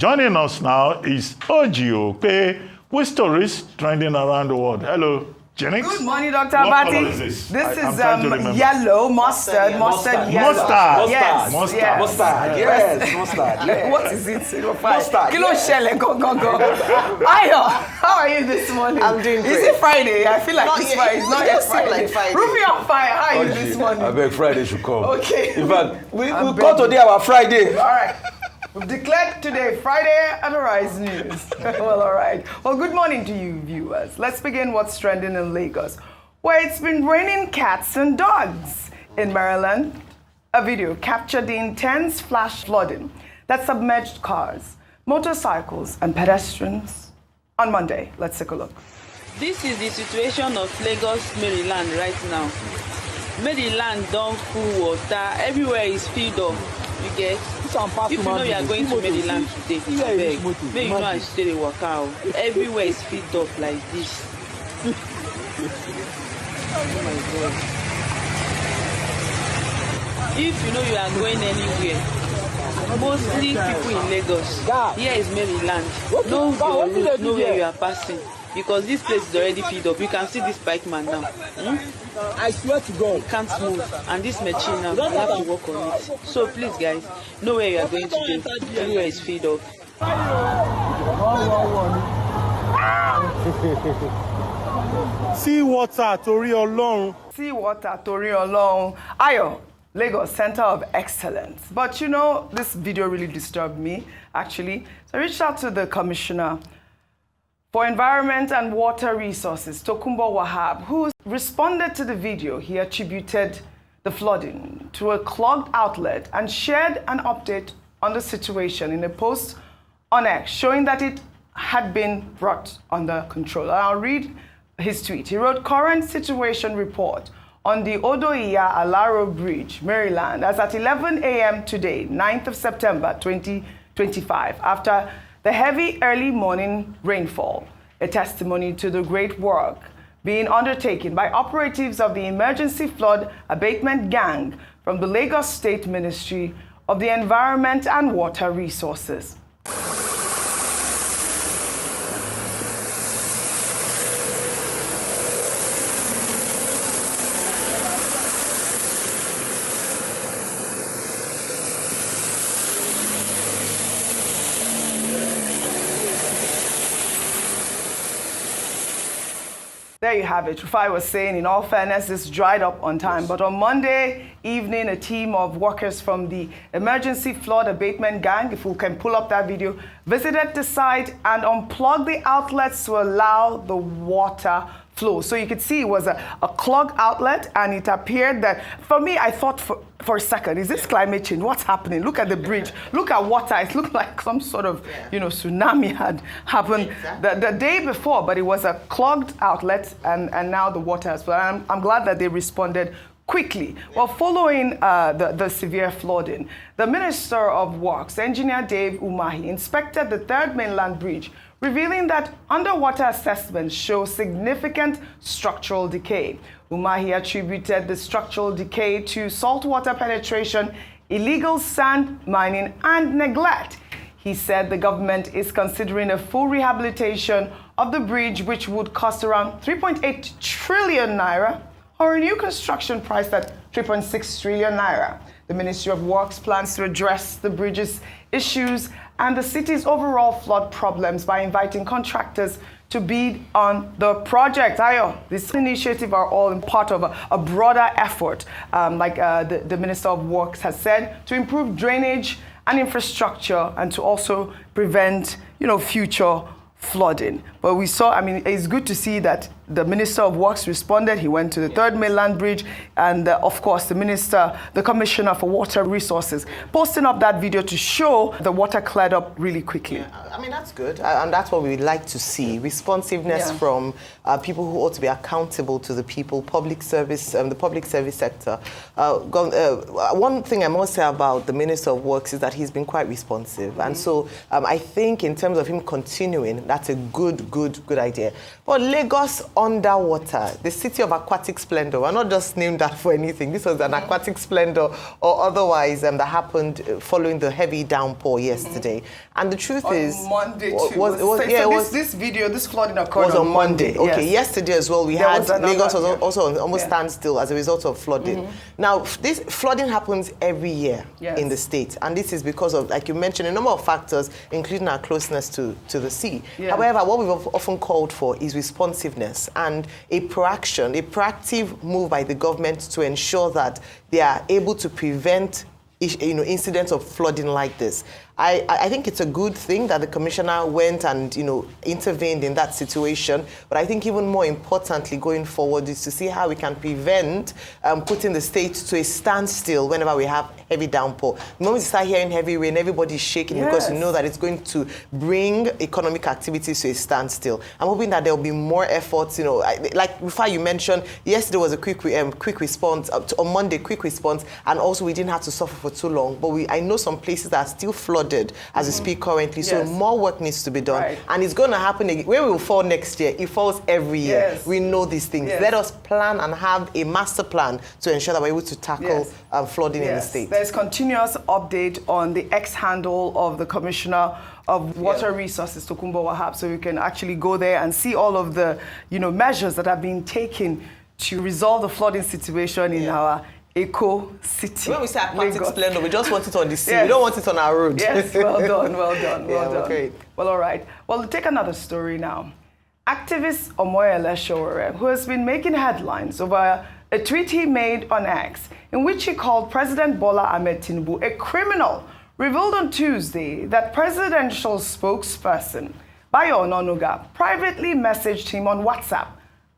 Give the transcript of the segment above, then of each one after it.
Joining us now is OjyOkpe with stories trending around the world. Hello, Jenny. Good morning, Dr. What Abati. color is this? This is yellow, mustard, yellow. Mustard. Yes, Mustard. yes. Mustard. Yes, mustard. Yes. What is it? Mustard. Kilo shelle, go. Ayo, how are you this morning? I'm doing great. Is it Friday? I feel like it's Friday. It's not yet Friday. Like Friday. Ruby on fire, how are you this morning? I beg Friday should come. Okay. In fact, we call today our Friday. All right. We've declared today Friday Authorized News. Well, all right. Well, good morning to you, viewers. Let's begin what's trending in Lagos, where it's been raining cats and dogs. In Maryland, a video captured the intense flash flooding that submerged cars, motorcycles, and pedestrians on Monday. Let's take a look. This is the situation of Lagos, Maryland right now. Maryland don't full water. Everywhere is filled up. You get? If you know you are going to Maryland today, maybe you know I stay work out. Everywhere is filled up like this. Oh my God. If you know you are going anywhere, mostly people in Lagos. Here is Maryland. Know your route, know where you are passing. Because this place is already filled up. You can see this bike man now. I swear to God. He can't move. And this machine now, you have to work on it. So please guys, know where you are going today. Everywhere is filled up. See water, Tori Olorun. See water, Tori Olorun. Ayo, Lagos, Center of Excellence. But you know, this video really disturbed me, actually. So I reached out to the commissioner for Environment and Water Resources, Tokumbo Wahab, who responded to the video. He attributed the flooding to a clogged outlet and shared an update on the situation in a post on X, showing that it had been brought under control. And I'll read his tweet. He wrote, "Current situation report on the Odo-Iya-Alaro Bridge, Maryland, as at 11 a.m. today, 9th of September, 2025, after the heavy early morning rainfall, a testimony to the great work being undertaken by operatives of the Emergency Flood Abatement Gang from the Lagos State Ministry of the Environment and Water Resources." There you have it. Rufai was saying, in all fairness, this dried up on time. But on Monday evening, a team of workers from the Emergency Flood Abatement Gang, if we can pull up that video, visited the site and unplugged the outlets to allow the water flow. So you could see it was a clogged outlet, and it appeared that, for me, I thought for a second, is this climate change? What's happening? Look at the bridge. Look at water. It looked like some sort of, tsunami had happened the day before, but it was a clogged outlet, and now the water has flooded. I'm glad that they responded quickly. Well, following the severe flooding, the Minister of Works, Engineer Dave Umahi, inspected the Third Mainland Bridge, revealing that underwater assessments show significant structural decay. Umahi attributed the structural decay to saltwater penetration, illegal sand mining, and neglect. He said the government is considering a full rehabilitation of the bridge, which would cost around 3.8 trillion naira, or a new construction price at 3.6 trillion naira. The Ministry of Works plans to address the bridge's issues and the city's overall flood problems by inviting contractors to bid on the project. Ayo, this initiative are all in part of a broader effort, like the Minister of Works has said, to improve drainage and infrastructure and to also prevent, future flooding. But we saw, it's good to see that the Minister of Works responded. He went to the Third Mainland Bridge, and of course the Commissioner for Water Resources, posting up that video to show the water cleared up really quickly. Yeah, that's good, and that's what we'd like to see. Responsiveness from people who ought to be accountable to the people, public service, the public service sector. One thing I must say about the Minister of Works is that he's been quite responsive, and so I think in terms of him continuing, that's a good idea. But Lagos underwater. The city of aquatic splendor. We're not just named that for anything. This was an aquatic splendor or otherwise that happened following the heavy downpour yesterday. And the truth is... Monday too. This flooding occurred was on Monday. Okay, yes. Yesterday as well, we had Lagos was also on almost standstill as a result of flooding. Now, this flooding happens every year in the state. And this is because of, like you mentioned, a number of factors, including our closeness to the sea. However, what we've often called for is responsiveness and a proactive move by the government to ensure that they are able to prevent incidents of flooding like this. I think it's a good thing that the commissioner went and intervened in that situation. But I think even more importantly going forward is to see how we can prevent putting the state to a standstill whenever we have heavy downpour. The moment you start hearing heavy rain, everybody's shaking because you know that it's going to bring economic activities to a standstill. I'm hoping that there will be more efforts. Like before you mentioned, yesterday was a quick response on Monday, quick response, and also we didn't have to suffer for too long. But I know some places that are still flooded as we speak currently, so more work needs to be done. And it's going to happen again. Where we will fall next year, it falls every year. We know these things. Let us plan and have a master plan to ensure that we're able to tackle flooding in the state. There's continuous update on the X-handle of the Commissioner of Water Resources, Tokunbo Wahab, so you can actually go there and see all of the measures that have been taken to resolve the flooding situation in our Eco City. When we say aquatic splendor, we just want it on the sea. We don't want it on our road. Yes, well done, well done, well done. Great. Well, all right. Well, take another story now. Activist Omoyele Sowore, who has been making headlines over a tweet he made on X, in which he called President Bola Ahmed Tinubu a criminal, revealed on Tuesday that presidential spokesperson Bayo Onanuga privately messaged him on WhatsApp,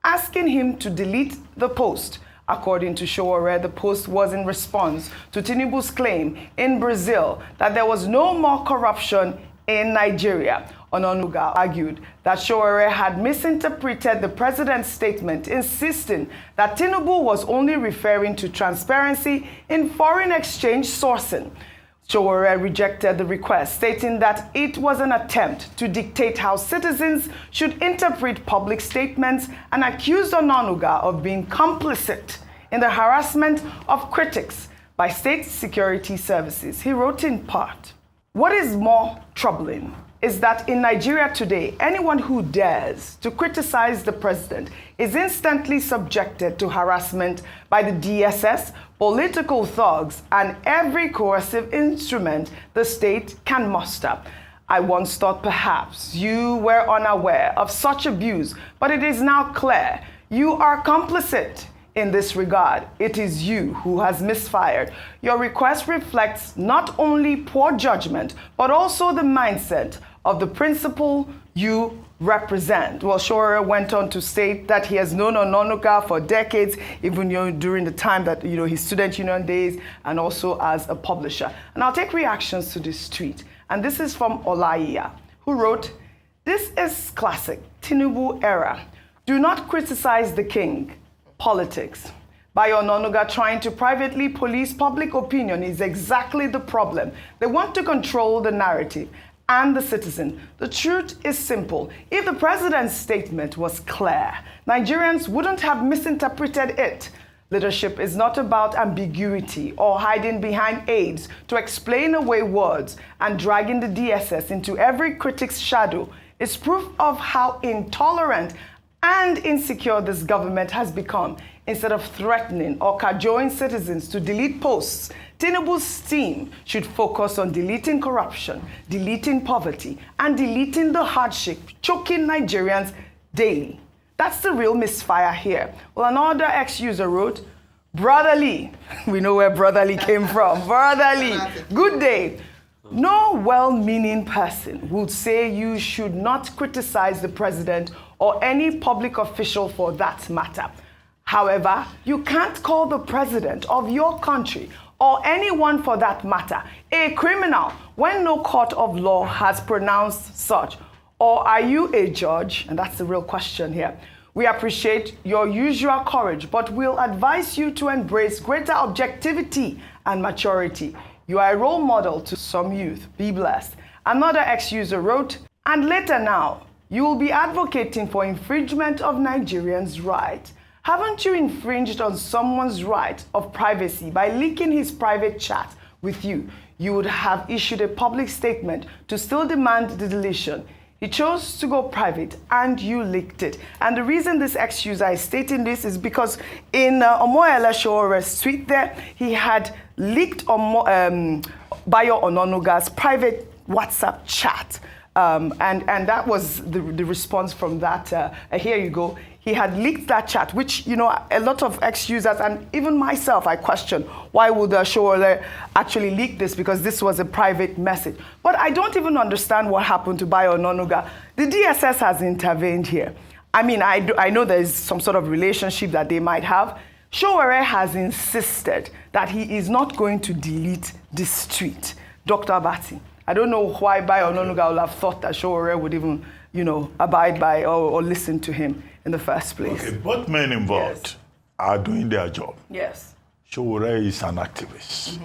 asking him to delete the post. According to Sowore, the post was in response to Tinubu's claim in Brazil that there was no more corruption in Nigeria. Onanuga argued that Sowore had misinterpreted the president's statement, insisting that Tinubu was only referring to transparency in foreign exchange sourcing. Sowore rejected the request, stating that it was an attempt to dictate how citizens should interpret public statements, and accused Onanuga of being complicit in the harassment of critics by state security services. He wrote in part, "What is more troubling is that in Nigeria today, anyone who dares to criticize the president is instantly subjected to harassment by the DSS, political thugs, and every coercive instrument the state can muster. I once thought perhaps you were unaware of such abuse, but it is now clear you are complicit. In this regard, it is you who has misfired. Your request reflects not only poor judgment, but also the mindset of the principle you represent." Well, Sowore went on to state that he has known Onanuga for decades, even during the time that his student union days, and also as a publisher. And I'll take reactions to this tweet. And this is from Olaiya, who wrote, "This is classic Tinubu era. Do not criticize the king. Politics. Bayo Onanuga trying to privately police public opinion is exactly the problem. They want to control the narrative and the citizen. The truth is simple. If the president's statement was clear, Nigerians wouldn't have misinterpreted it. Leadership is not about ambiguity or hiding behind aides to explain away words, and dragging the DSS into every critic's shadow is proof of how intolerant and insecure this government has become. Instead of threatening or cajoling citizens to delete posts, Tinubu's team should focus on deleting corruption, deleting poverty, and deleting the hardship choking Nigerians daily. That's the real misfire here." Well, another ex-user wrote, "Brotherly," we know where brotherly came from, "brotherly, good day. No well-meaning person would say you should not criticize the president or any public official for that matter. However, you can't call the president of your country, or anyone for that matter, a criminal when no court of law has pronounced such. Or are you a judge?" And that's the real question here. "We appreciate your usual courage, but we'll advise you to embrace greater objectivity and maturity. You are a role model to some youth. Be blessed." Another ex-user wrote, "And later now, You will be advocating for infringement of Nigerians' rights. Haven't you infringed on someone's right of privacy by leaking his private chat with you? You would have issued a public statement to still demand the deletion. He chose to go private and you leaked it. And the reason this ex-user is stating this is because in Sowore's tweet there, he had leaked Bayo Onanuga's private WhatsApp chat. And that was the response from that. Here you go. He had leaked that chat, which, you know, a lot of ex-users, and even myself, I question, why would Sowore actually leak this? Because this was a private message. But I don't even understand what happened to Bayo Onanuga. The DSS has intervened here. I mean, I know there's some sort of relationship that they might have. Sowore has insisted that he is not going to delete this tweet. Dr. Abati, I don't know why Bayo Onanuga would have thought that Sowore would even, you know, abide by or listen to him in the first place. Okay, both men involved are doing their job. Yes. Sowore is an activist.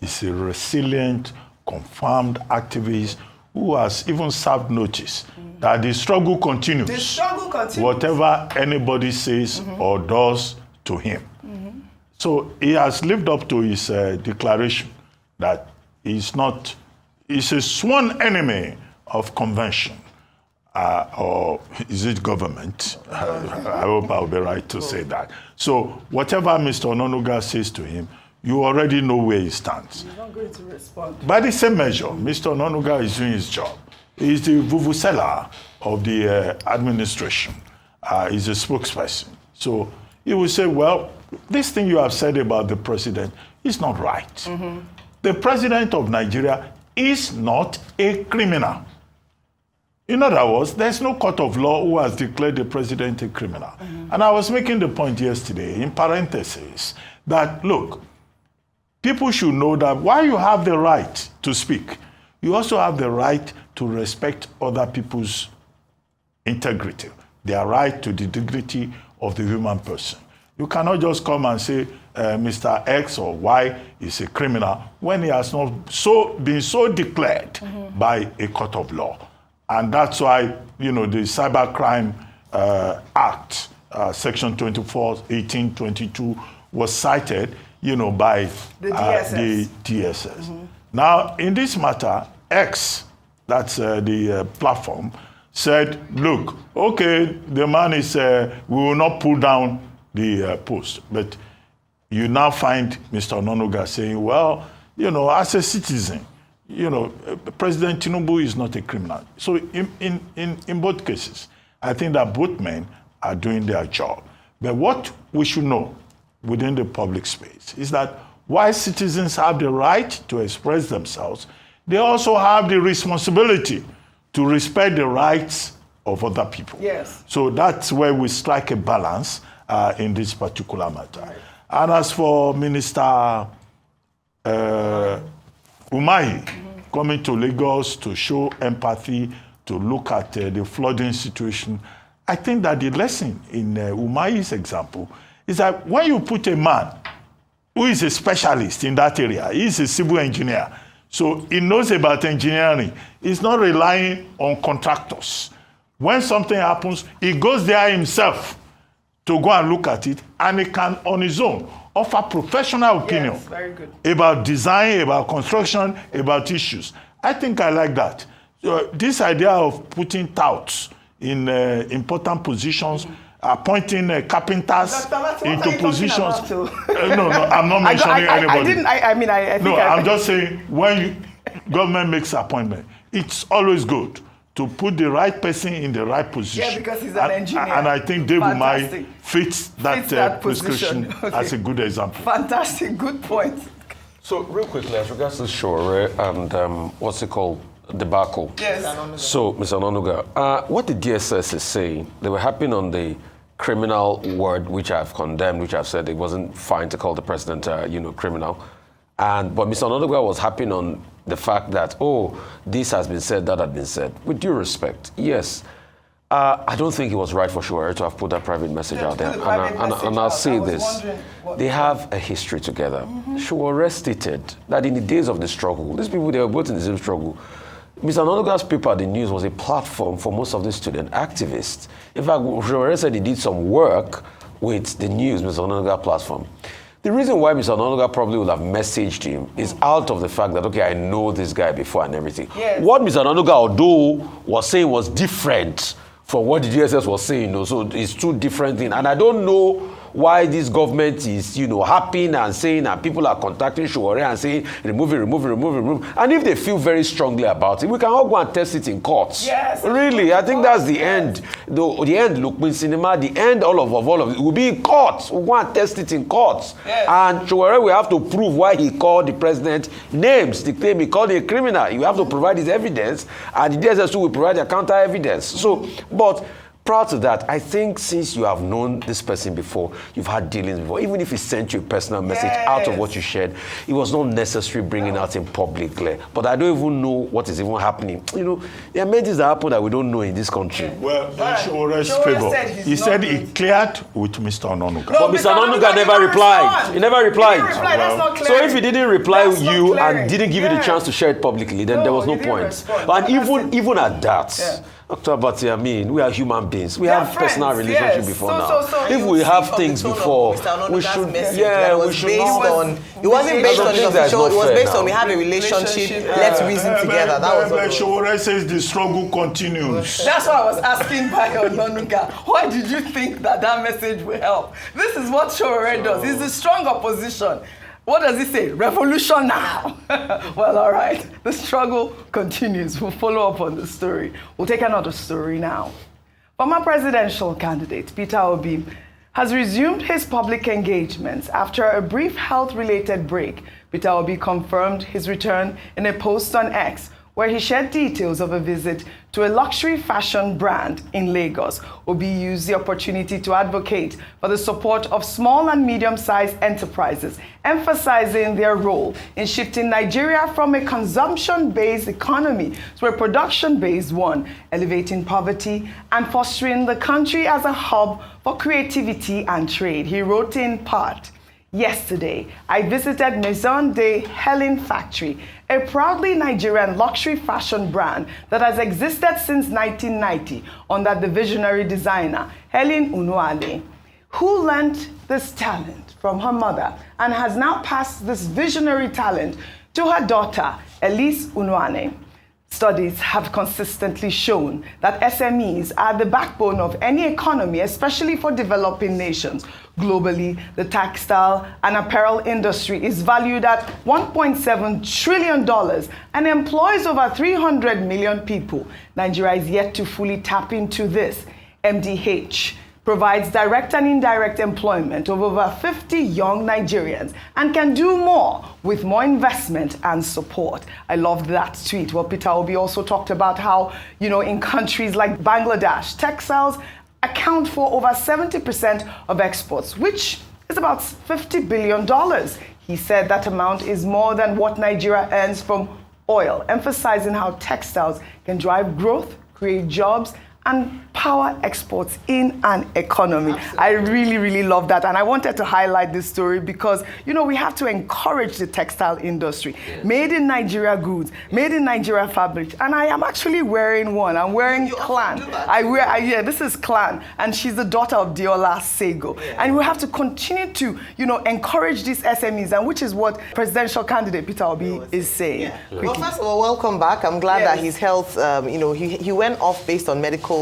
He's a resilient, confirmed activist who has even served notice that the struggle continues. The struggle continues. Whatever anybody says or does to him. So he has lived up to his declaration that he's a sworn enemy of convention. Or is it government? I hope I'll be right to say that. So whatever Mr. Onanuga says to him, you already know where he stands. He's not going to respond. By the same measure, Mr. Onanuga is doing his job. He's the vuvuzela of the administration. He's a spokesperson. So he will say, well, this thing you have said about the president is not right. The president of Nigeria is not a criminal. In other words, there's no court of law who has declared the president a criminal. And I was making the point yesterday, in parentheses, that, look, people should know that while you have the right to speak, you also have the right to respect other people's integrity, their right to the dignity of the human person. You cannot just come and say Mr. X or Y is a criminal when he has not been so declared by a court of law. And that's why, you know, the Cybercrime Act, Section 24, 1822, was cited, you know, by the DSS. Now, in this matter, X, that's the platform, said, look, okay, the man is, we will not pull down the post. But you now find Mr. Onanuga saying, well, you know, as a citizen, you know, President Tinubu is not a criminal. So in both cases, I think that both men are doing their job. But what we should know within the public space is that while citizens have the right to express themselves, they also have the responsibility to respect the rights of other people. Yes. So that's where we strike a balance in this particular matter. Right. And as for Minister Umahi coming to Lagos to show empathy, to look at the flooding situation, I think that the lesson in Umahi's example is that when you put a man who is a specialist in that area, he's a civil engineer, so he knows about engineering, he's not relying on contractors. When something happens, he goes there himself to go and look at it, and he can, on his own, offer professional opinion about design, about construction, about issues. I think I like that. This idea of putting touts in important positions, appointing carpenters into positions. No, I'm not mentioning anybody. I think I'm just saying when government makes appointment, it's always good to put the right person in the right position. Yeah, because he's an engineer. And I think Dave Umahi fits that prescription as a good example. Fantastic, good point. So real quickly, as regards to Sowore and what's it called, debacle. Yes. So, Mr. Onanuga, what the DSS is saying, they were happy on the criminal word, which I've condemned, which I've said it wasn't fine to call the president, criminal. But Mr. Onanuga was happy on the fact that, this has been said, that had been said. With due respect, yes. I don't think it was right for Sowore to have put that private message out there. And I'll say this. They have a history together. Sowore stated that in the days of the struggle, these people, they were both in the same struggle. Mr. Onanuga's paper, The News, was a platform for most of the student activists. In fact, Sowore said he did some work with The News, Mr. Onanuga platform. The reason why Mr. Onanuga probably would have messaged him is out of the fact that, okay, I know this guy before and everything. Yes. What Mr. Onanuga, although, was saying was different from what the DSS was saying, so it's two different things. And I don't know why this government is, happy and saying, and people are contacting Sowore and saying, remove it. And if they feel very strongly about it, we can all go and test it in courts. Yes. Really, I think that's the end. The end, look, in cinema, the end, all of it will be in courts. We'll go and test it in courts. Yes. And Sowore will have to prove why he called the president names, the claim he called him a criminal. You have to provide his evidence, and the DSS will provide their counter evidence. So, but prior to that, I think since you have known this person before, you've had dealings before, even if he sent you a personal message out of what you shared, it was not necessary bringing out in public. But I don't even know what is even happening. There are many things that happen that we don't know in this country. Well, in Sowore's favor, he said he cleared with Mr. Onanuga. But Mr. Onanuga never replied. He never replied. That's not So if he didn't reply you and didn't give you the Yeah. chance to share it publicly, then there was no he didn't point. respond. And even at that, Dr. Abati, I mean, we are human beings. We have friends, personal relationship yes. before So- now. so- so If you we see have from things the tone of before, Mr. Onanuga's we should, message yeah, that we was should based not. on. It wasn't based on I the think that's official. not It was fair based on now. we have a relationship. Yeah. Let's reason together. That was But what. Sowore says the struggle continues. That's why I was asking Bayo Onanuga, why did you think that message will help? This is what Sowore does. He's a strong opposition. What does he say? Revolution now. Well, all right. The struggle continues. We'll follow up on the story. We'll take another story now. Former presidential candidate Peter Obi has resumed his public engagements after a brief health-related break. Peter Obi confirmed his return in a post on X, where he shared details of a visit to a luxury fashion brand in Lagos. Obi used the opportunity to advocate for the support of small and medium-sized enterprises, emphasizing their role in shifting Nigeria from a consumption-based economy to a production-based one, elevating poverty and fostering the country as a hub for creativity and trade. He wrote in part, "Yesterday, I visited Maison de Helen Factory, a proudly Nigerian luxury fashion brand that has existed since 1990 under the visionary designer Helen Unuale, who learned this talent from her mother and has now passed this visionary talent to her daughter, Elise Unuale. Studies have consistently shown that SMEs are the backbone of any economy, especially for developing nations. Globally, the textile and apparel industry is valued at $1.7 trillion and employs over 300 million people. Nigeria is yet to fully tap into this. MDH provides direct and indirect employment of over 50 young Nigerians and can do more with more investment and support. I loved that tweet. Well, Peter Obi also talked about how, in countries like Bangladesh, textiles account for over 70% of exports, which is about $50 billion. He said that amount is more than what Nigeria earns from oil, emphasizing how textiles can drive growth, create jobs, and power exports in an economy. Absolutely. I really, really love that. And I wanted to highlight this story because, we have to encourage the textile industry. Yes. Made in Nigeria goods, made in Nigeria fabric. And I am actually wearing one. I'm wearing Clan. This is Clan. And she's the daughter of Diola Sego. Yeah. And we have to continue to, encourage these SMEs, and which is what presidential candidate Peter Obi is saying. Yeah. Well, first of all, welcome back. I'm glad that his health, he went off based on medical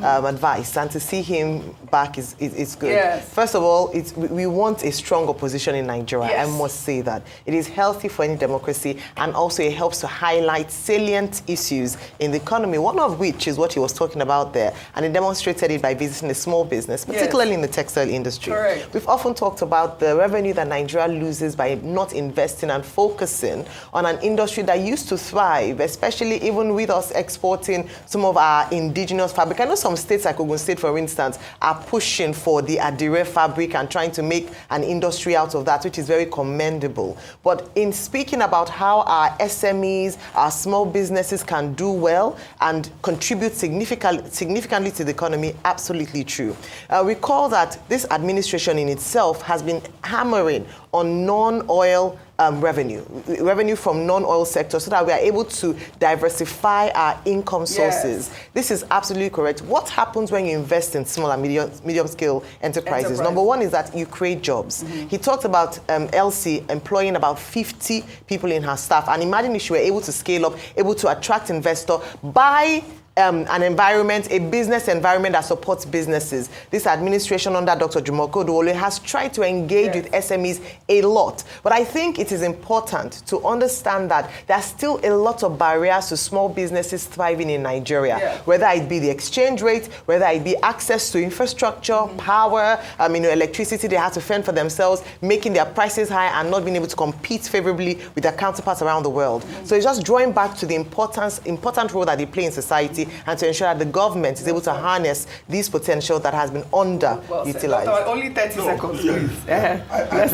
advice, and to see him back is good. Yes. First of all, we want a strong opposition in Nigeria. Yes. I must say that. It is healthy for any democracy, and also it helps to highlight salient issues in the economy, one of which is what he was talking about there, and he demonstrated it by visiting a small business, particularly in the textile industry. Correct. We've often talked about the revenue that Nigeria loses by not investing and focusing on an industry that used to thrive, especially even with us exporting some of our indigenous fabric. I know some states, like Ogun State, for instance, are pushing for the Adire fabric and trying to make an industry out of that, which is very commendable. But in speaking about how our SMEs, our small businesses can do well and contribute significantly to the economy, absolutely true. Recall that this administration in itself has been hammering on non-oil revenue from non-oil sector, so that we are able to diversify our income sources. Yes. This is absolutely correct. What happens when you invest in small and medium-scale enterprises? Number one is that you create jobs. He talked about Elsie employing about 50 people in her staff, and imagine if she were able to scale up, able to attract investor, buy an environment, a business environment that supports businesses. This administration under Dr. Jumoke Oduwole has tried to engage with SMEs a lot. But I think it is important to understand that there are still a lot of barriers to small businesses thriving in Nigeria, whether it be the exchange rate, whether it be access to infrastructure, power, electricity they have to fend for themselves, making their prices high and not being able to compete favorably with their counterparts around the world. So it's just drawing back to the important role that they play in society, and to ensure that the government is able to harness these potential that has been underutilized. Only 30 seconds, please. I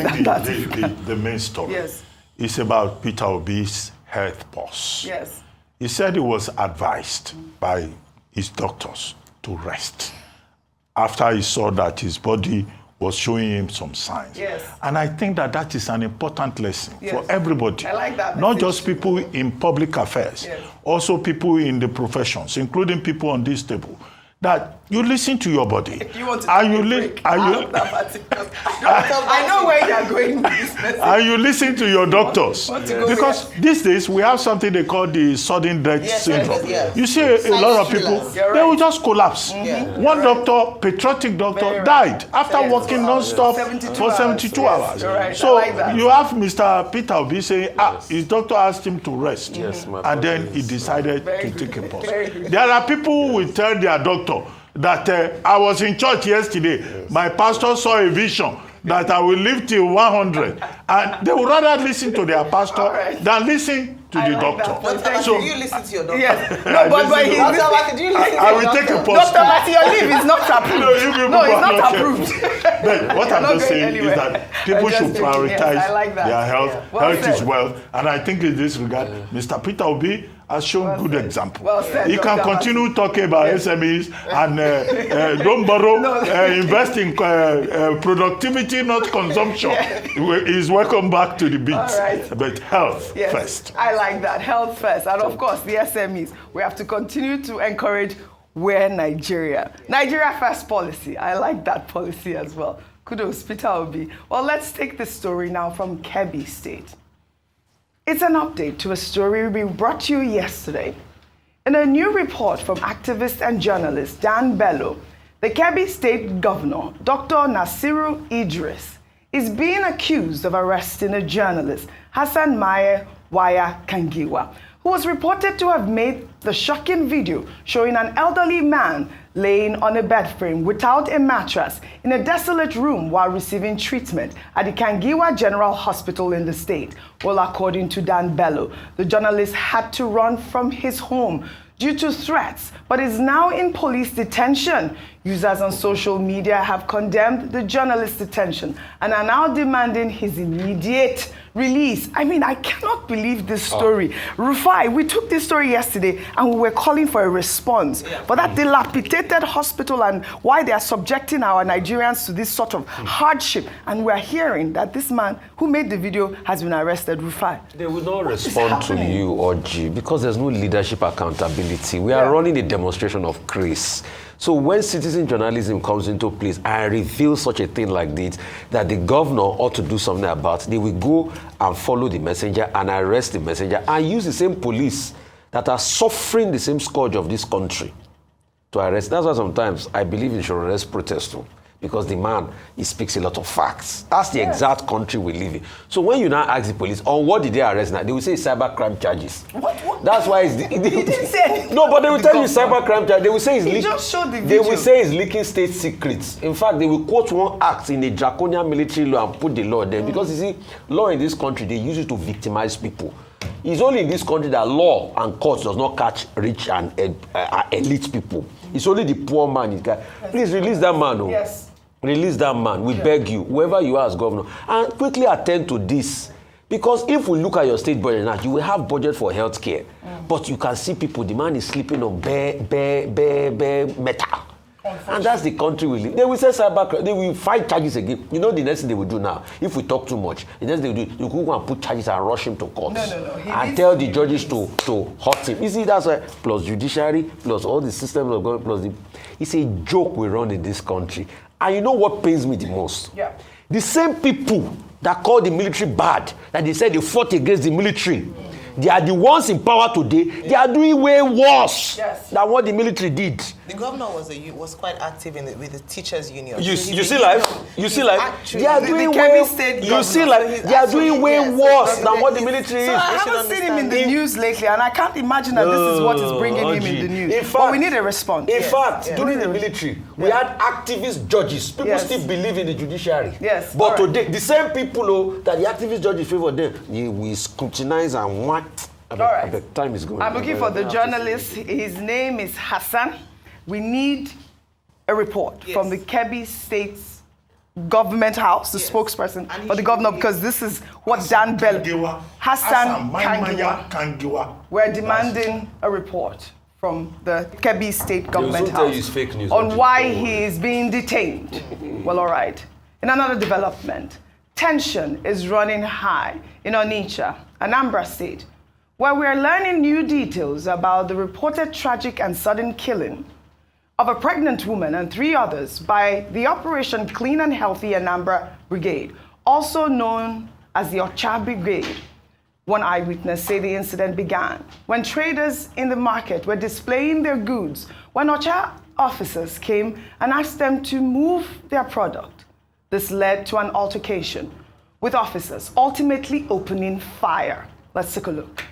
think the main story is about Peter Obi's health pause. Yes. He said he was advised by his doctors to rest after he saw that his body was showing him some signs. Yes. And I think that is an important lesson for everybody. I like that Not just people in public affairs, also people in the professions, including people on this table, that you listen to your body. If you want to I know where you are going with this message. And you listen to your doctors. Because these days we have something they call the sudden death syndrome. You see a lot of people, they will just collapse. One doctor, patriotic doctor, died after working non-stop for 72 hours. So you have Mr. Peter Obi saying, his doctor asked him to rest. And then he decided to take a pause. There are people who will tell their doctor that I was in church yesterday. My pastor saw a vision that I will live till 100. And they would rather listen to their pastor than listen to the doctor. So, do you listen to your doctor? Yes. No, but I will take a pause. Dr. Matthew, your leave is not approved. No, it's not approved. But what I'm just saying is that people should prioritize their health. Health is wealth. And I think in this regard, Mr. Peter Obi has shown good example. Said, he can continue talking about SMEs and don't borrow, invest in productivity, not consumption. He's welcome back to the beats. But health first. I like that, health first. And of course, the SMEs, we have to continue to encourage Nigeria first policy. I like that policy as well. Kudos, Peter Obi. Well, let's take the story now from Kebbi State. It's an update to a story we brought to you yesterday. In a new report from activist and journalist Dan Bello, the Kebbi State Governor, Dr. Nasiru Idris, is being accused of arresting a journalist, Hassan Mai-Waya Kangiwa, who was reported to have made the shocking video showing an elderly man laying on a bed frame without a mattress in a desolate room while receiving treatment at the Kangiwa General Hospital in the state. Well, according to Dan Bello, the journalist had to run from his home due to threats, but is now in police detention. Users on social media have condemned the journalist's detention and are now demanding his immediate release. I mean, I cannot believe this story. Rufai, we took this story yesterday and we were calling for a response. But that dilapidated hospital and why they are subjecting our Nigerians to this sort of hardship. And we're hearing that this man who made the video has been arrested, Rufai. They will not respond to you, Oji, because there's no leadership accountability. We are running a demonstration of grace. So when citizen journalism comes into place and reveals such a thing like this, that the governor ought to do something about, they will go and follow the messenger and arrest the messenger and use the same police that are suffering the same scourge of this country to arrest. That's why sometimes I believe you should arrest protest too, because the man, he speaks a lot of facts. That's the exact country we live in. So when you now ask the police, on what did they arrest now? They will say cybercrime charges. What? That's why it's... He didn't say anything. No, but they will tell you cybercrime charges. They will say he just showed the video. They will say it's leaking state secrets. In fact, they will quote one act in a draconian military law and put the law there. Because you see, law in this country, they use it to victimize people. It's only in this country that law and courts does not catch rich and elite people. It's only the poor man. Please release that man. Oh. Yes. Release that man. We beg you, whoever you are as governor, and quickly attend to this. Because if we look at your state budget now, you will have budget for healthcare. But you can see people, the man is sleeping on bare metal. And that's the country we live. They will say cyber, they will fight charges again. You know the next thing they will do now, if we talk too much, the next thing they will do, you could go and put charges and rush him to court. No. And tell the judges to hurt him. You see, that's why, plus judiciary, plus all the systems of government, plus it's a joke we run in this country. And you know what pains me the most? Yeah. The same people that call the military bad, that they said they fought against the military, they are the ones in power today. They are doing way worse than what the military did. The governor was quite active with the teachers' union. You see life? You see life? Actually, They are doing way. You see life? They are doing way worse than what the military is. So I haven't seen him in the news lately, and I can't imagine that this is what is bringing him in the news. In fact, but we need a response. In fact, during the military, we had activist judges. People still believe in the judiciary. Yes. But today, the same people that the activist judges favor them, we scrutinize and what? All right. Time is going. I'm looking for the journalist. His name is Hassan. We need a report from the Kebbi State government house, the spokesperson for the governor, because this is what Dan Bello, Hassan Mai-Waya Kangiwa. We're demanding a report from the Kebbi State government tell you house it's fake news, on why he is being detained. Well, all right. In another development, tension is running high in Onitsha, Anambra State, where we are learning new details about the reported tragic and sudden killing of a pregnant woman and 3 others by the Operation Clean and Healthy Anambra Brigade, also known as the OCHA Brigade. One eyewitness said the incident began when traders in the market were displaying their goods when OCHA officers came and asked them to move their product. This led to an altercation, with officers ultimately opening fire. Let's take a look.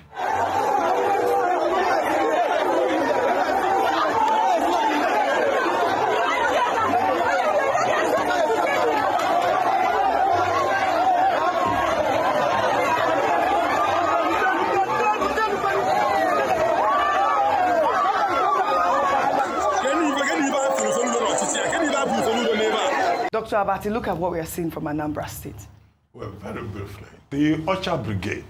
Dr. Abati, look at what we are seeing from Anambra State. Well, very briefly. The OCHA Brigade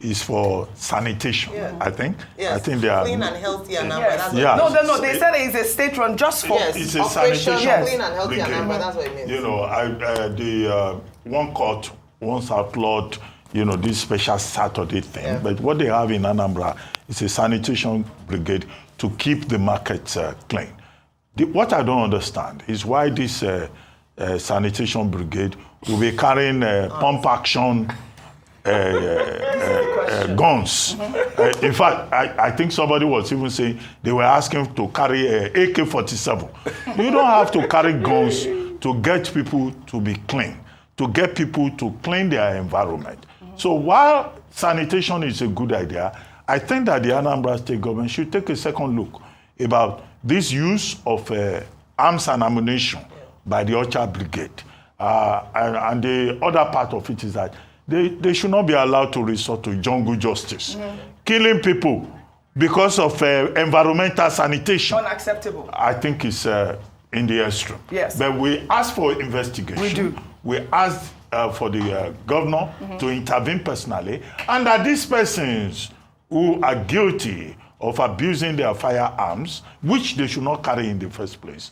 is for sanitation, I think. Yes. I think they are clean and healthy Anambra. Yes. No, they said it's a state run just for... It's a Operation sanitation Clean and Healthy brigade. Anambra, that's what it means. You know, the one court once outlawed, this special Saturday thing. But what they have in Anambra is a sanitation brigade to keep the markets clean. What I don't understand is why this sanitation brigade will be carrying pump action guns. In fact, I think somebody was even saying they were asking to carry AK-47. You don't have to carry guns to get people to be clean, to get people to clean their environment. So while sanitation is a good idea, I think that the Anambra State government should take a second look about this use of arms and ammunition by the OCHA Brigade. And the other part of it is that they should not be allowed to resort to jungle justice. Killing people because of environmental sanitation. Unacceptable. I think it's in the extreme. Yes. But we ask for investigation. We do. We ask for the governor to intervene personally, and that these persons who are guilty of abusing their firearms, which they should not carry in the first place,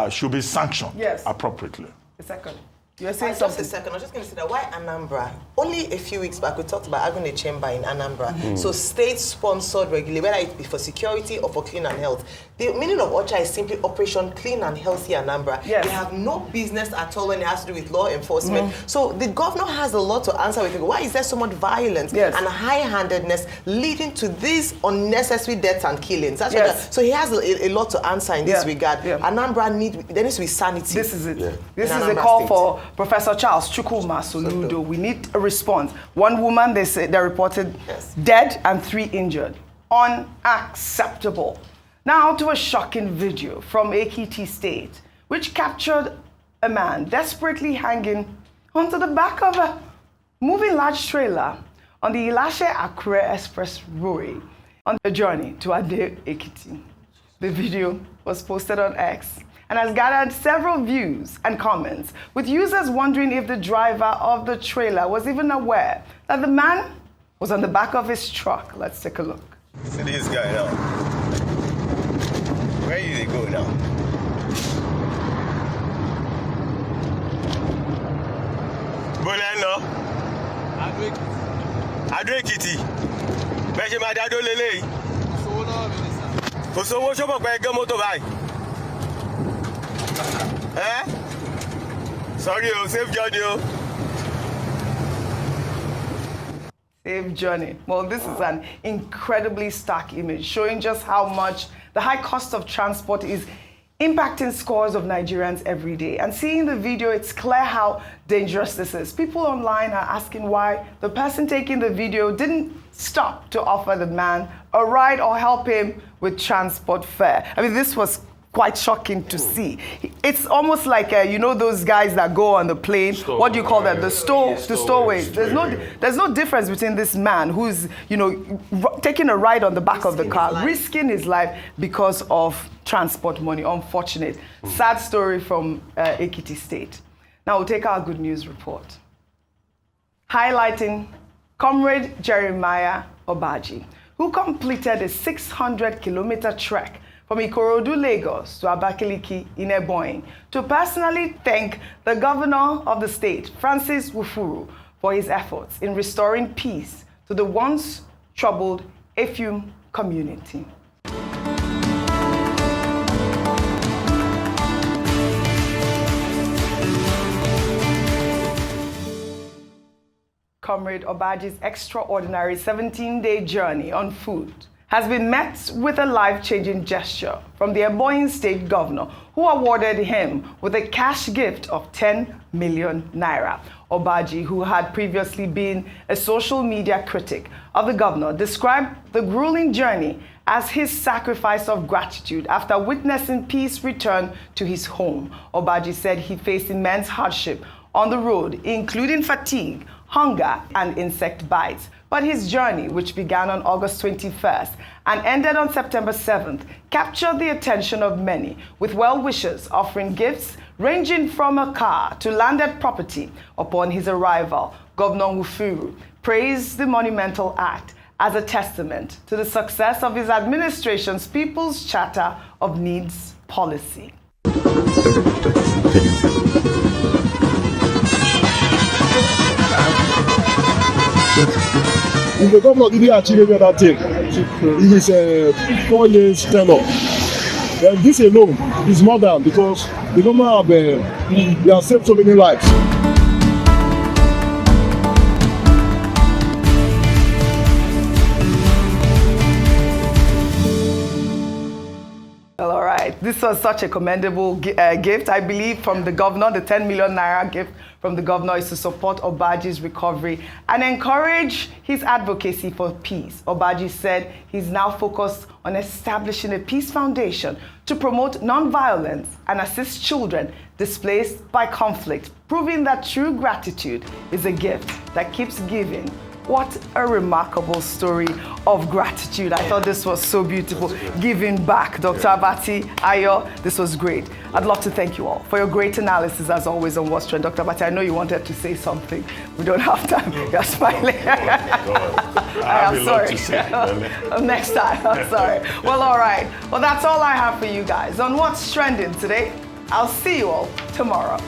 should be sanctioned appropriately. A second. You're saying Just something. a second. I was just going to say that why Anambra? Only a few weeks back, we talked about having a chamber in Anambra. So state-sponsored regularly, whether it be for security or for clean and health. The meaning of OCHA is simply Operation Clean and Healthy Anambra. Yes. They have no business at all when it has to do with law enforcement. So the governor has a lot to answer with. Why is there so much violence and high-handedness leading to these unnecessary deaths and killings? That's what so he has a lot to answer in this regard. Anambra there needs to be sanity. This is it. This In is a Anambra call State. for Professor Charles Chukwuma-Soludo. We need a response. One woman, they reported dead and 3 injured. Unacceptable. Now to a shocking video from Ekiti State, which captured a man desperately hanging onto the back of a moving large trailer on the Ilashe-Akure Expressway on a journey to Ade Ekiti. The video was posted on X and has gathered several views and comments, with users wondering if the driver of the trailer was even aware that the man was on the back of his truck. Let's take a look. See this guy now. Where you they go now? Boleno. Adrekiti. Bẹ́ẹ̀ ṣe máa dá dó lélẹ́yìí. Kò sówó ṣọ́bọ̀ pé ẹgẹ́ mọ́tò báyìí. Sorry, safe journey. Safe journey. Well, this is an incredibly stark image showing just how much the high cost of transport is impacting scores of Nigerians every day. And seeing the video, it's clear how dangerous this is. People online are asking why the person taking the video didn't stop to offer the man a ride or help him with transport fare. I mean, this was quite shocking to see. It's almost like, you know, those guys that go on the plane, what do you call them? The stowaways. There's no difference between this man who's, you know, taking a ride on the back of the car, risking his life because of transport money. Unfortunate. Sad story from Kebbi State. Now we'll take our good news report. Highlighting Comrade Jeremiah Obaji, who completed a 600-kilometer trek from Ikorodu, Lagos to Abakaliki in Ebonyi to personally thank the governor of the state, Francis Wufuru, for his efforts in restoring peace to the once troubled Effium community. Comrade Obaji's extraordinary 17-day journey on foot has been met with a life-changing gesture from the Ebonyi State Governor, who awarded him with a cash gift of 10 million naira. Obaji, who had previously been a social media critic of the governor, described the grueling journey as his sacrifice of gratitude after witnessing peace return to his home. Obaji said he faced immense hardship on the road, including fatigue, hunger, and insect bites. But his journey, which began on August 21st and ended on September 7th, captured the attention of many, with well-wishers offering gifts ranging from a car to landed property. Upon his arrival, Governor Wufuru praised the monumental act as a testament to the success of his administration's People's Charter of Needs policy. If the governor didn't achieve any other thing, it is 4 years tenure. Then this alone is more than, because the government they have saved so many lives. Well, all right. This was such a commendable gift, I believe, from the governor. The 10 million naira gift from the governor is to support Obaji's recovery and encourage his advocacy for peace. Obaji said he's now focused on establishing a peace foundation to promote non-violence and assist children displaced by conflict, proving that true gratitude is a gift that keeps giving. What a remarkable story of gratitude. I thought this was so beautiful. Giving back. Dr. Abati, Ayo, this was great. I'd love to thank you all for your great analysis, as always, on What's Trend. Dr. Abati, I know you wanted to say something. We don't have time. You're smiling. I'm sorry. Next time. I'm sorry. Well, all right. Well, that's all I have for you guys on What's Trending today. I'll see you all tomorrow.